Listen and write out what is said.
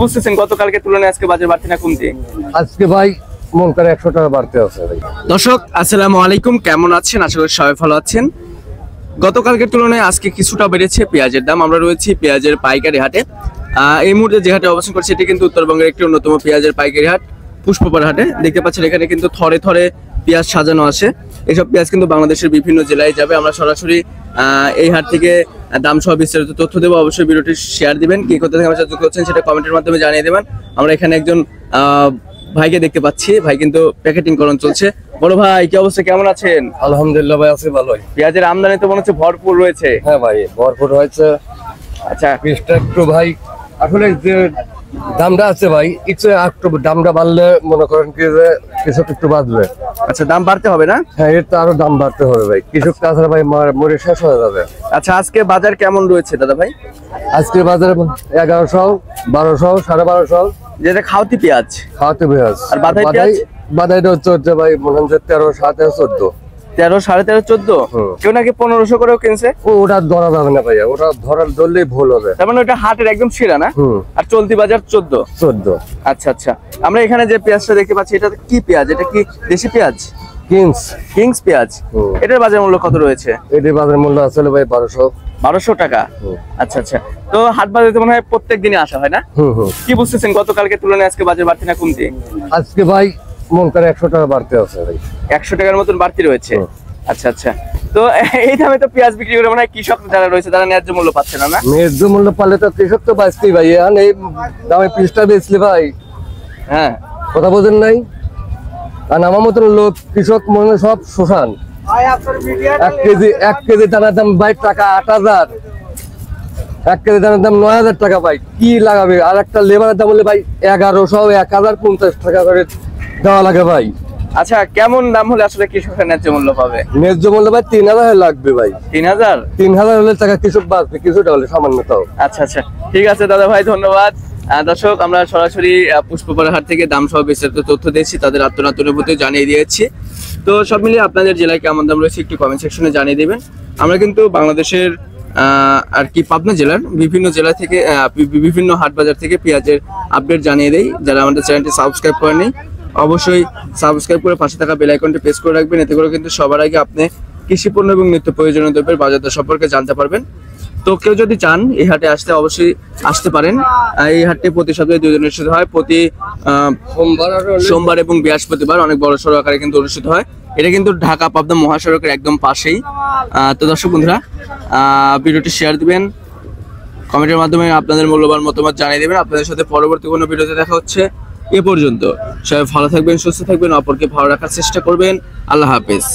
বুঝতেছেন গতকালকে তুলনায় আজকে বাজার বাড়তি না কমতি? আজকে ভাই মন করে 100 টাকা বাড়তে আছে ভাই। দর্শক আসসালামু আলাইকুম, কেমন আছেন? আশা করি সবাই ভালো আছেন। গতকালকের তুলনায় আজকে কিছুটা বেড়েছে পেঁয়াজের দাম। আমরা রয়েছি পেঁয়াজের পাইকারি হাটে। এই মুহূর্তে যে হাটে অবস্থান করছে এটি কিন্তু উত্তরবঙ্গের একটি অন্যতম পেঁয়াজের পাইকারি হাট, পুষ্পপাড়া হাটে। দেখতে পাচ্ছেন এখানে কিন্তু থরে থরে পেঁয়াজ সাজানো আছে। এসব পেঁয়াজ কিন্তু বাংলাদেশের বিভিন্ন জেলায় যাবে। আমরা সরাসরি এই হাট থেকে দাম সহ বিস্তারিত তথ্য দেবো। অবশ্যই ভিডিওটি শেয়ার দিবেন। কি করতে থেকে আমার সাথে যুক্ত হচ্ছেন সেটা কমেন্টের মাধ্যমে জানিয়ে দেবেন। আমরা এখানে একজন ভাইকে দেখতে পাচ্ছি, ভাই কিন্তু প্যাকেটিং করণ চলছে। বড় ভাই কি অবস্থা, কেমন আছেন? আলহামদুলিল্লাহ ভাই, আছি ভালোই। পেঁয়াজের আমদানি তো মনে হচ্ছে ভরপুর রয়েছে। হ্যাঁ ভাই, ভরপুর হয়েছে। আচ্ছা, পিসটা একটু ভাই আসলে যে দামটা আছে ভাই, একটু দামটা বাড়লে মনে করেন কি যে কৃষক একটু বাঁচবে। আচ্ছা, দাম বাড়তে হবে না? হ্যাঁ, এর তো আরো দাম বাড়তে হবে ভাই, কৃষক তাছাড়া ভাই মরে শেষ হয়ে যাবে। আচ্ছা, আজকে বাজার কেমন রয়েছে দাদা ভাই? আজকে বাজারে 1100, 1200, 1250। যেটা খাওয়াতি পেঁয়াজ, খাওয়াতে পেঁয়াজ। আর বাদাইটা হচ্ছে ভাই মনে হচ্ছে 13, 7, 14, 13, 13.5, 14। কেউ নাকি 1500 করেও কিনছে। ওটা ধরা যাবে না ভাইয়া, ওটা ধরলেই ভুল হবে। তার মানে ওটা হাটের একদম সেরা না? আর চলতি বাজার 14। আচ্ছা আচ্ছা, আমরা এখানে যে পেঁয়াজটা দেখতে পাচ্ছি এটা কি পেঁয়াজ? এটা কি দেশি পেঁয়াজ? কিংস পেঁয়াজ। এটার বাজার মূল্য কত রয়েছে? এটার বাজার মূল্য আসলে ভাই 1200 টাকা। আচ্ছা আচ্ছা, তো হাট বাজারে মনে হয় প্রত্যেক দিনে আসা হয় না? কি বুঝতেছেন গতকালকে তুলনায় আজকে বাজার বাড়তি না কমতি? আজকে ভাই মন করে 100 টাকা বাড়তে আছে ভাই। 100 টাকার মতন বাড়তি রয়েছে। আচ্ছা আচ্ছা, তো এই দামে তো পেঁয়াজ বিক্রি করে মনে হয় কৃষক যারা রয়েছে তারা ন্যায্য মূল্য পাচ্ছে না? ন্যায্য মূল্য পালে তো কৃষক তো বাঁচতেই ভাই। এই দামে পিসটা বেচলে ভাই, হ্যাঁ কথা বোঝেন নাই? কারণ আমার মতন লোক কৃষক মনে সব শোষণ। 1 কেজি দানার দাম ভাই টাকা 8000, 1 কেজি দানার দাম 9000 টাকা ভাই। কি লাগাবে? আর একটা লেবারের দাম হলে ভাই 1100, 1050 টাকা করে দেওয়া লাগে ভাই। আচ্ছা, কেমন দাম হলে আসলে কৃষকের ন্যায্য মূল্য পাবে? ন্যায্য মূল্য ভাই 3000 লাগবে ভাই। 3000 হলে টাকা কৃষক বাঁচবে, কিছুটা হলে সামান্য তাও। আচ্ছা আচ্ছা, ঠিক আছে দাদা ভাই, ধন্যবাদ। দর্শক, আমরা সরাসরি পুষ্পপাড়া হাট থেকে দাম সহ বিস্তারিত তথ্য দিয়েছি, তাদের আত্মনাত অনুভূতি জানিয়ে দিয়েছি। তো সব মিলিয়ে আপনাদের জেলায় কেমন দাম রয়েছে একটু কমেন্ট সেকশনে জানিয়ে দেবেন। আমরা কিন্তু বাংলাদেশের আর কি পাবনা জেলার বিভিন্ন জেলা থেকে বিভিন্ন হাট বাজার থেকে পেঁয়াজের আপডেট জানিয়ে দেই। যারা আমাদের চ্যানেলটি সাবস্ক্রাইব করেনি অবশ্যই সাবস্ক্রাইব করে পাশে থাকা বেল আইকনটি প্রেস করে রাখবেন। এতে করে কিন্তু সবার আগে আপনি কৃষি পণ্য এবং নিত্য প্রয়োজনীয় দ্রব্যের বাজার দর সম্পর্কে জানতে পারবেন। তো কেউ যদি চান এই হাটে আসতে অবশ্যই আসতে পারেন। এই হাটটি প্রতি সপ্তাহে 2 দিন অনুষ্ঠিত হয়, প্রতি সোমবার এবং বৃহস্পতিবার অনেক বড় সড়ো আকারে কিন্তু অনুষ্ঠিত হয়। এটা কিন্তু ঢাকা পাবনা মহাসড়কের একদম পাশেই। তো দর্শক বন্ধুরা, ভিডিওটি শেয়ার দিবেন, কমেন্টের মাধ্যমে আপনাদের মূল্যবান মতামত জানিয়ে দেবেন। আপনাদের সাথে পরবর্তী কোনো ভিডিওতে দেখা হচ্ছে। এ পর্যন্ত সবাই ভালো থাকবেন, সুস্থ থাকবেন, অপরকে ভালো রাখার চেষ্টা করবেন। আল্লাহ হাফেজ।